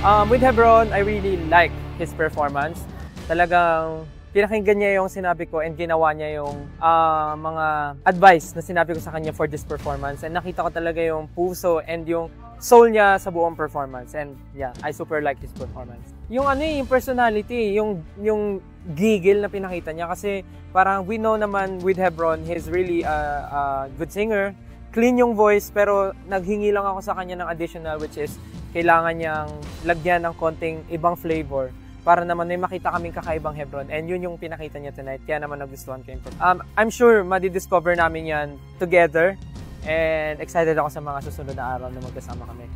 With Hebron, I really like his performance. Talagang pinakinggan niya yung sinabi ko and ginawa niya yung mga advice na sinabi ko sa kanya for this performance. And nakita ko talaga yung puso and yung soul niya sa buong performance. And yeah, I super like his performance. Yung yung personality, yung gigil na pinakita niya kasi parang we know naman with Hebron, he's really a good singer. Clean yung voice pero naghingi lang ako sa kanya ng additional which is kailangan niyang lagyan ng konting ibang flavor para naman may makita kaming kakaibang Hebron and yun yung pinakita niya tonight kaya naman nagustuhan ko yung I'm sure madidiscover namin yan together and excited ako sa mga susunod na araw na magkasama kami.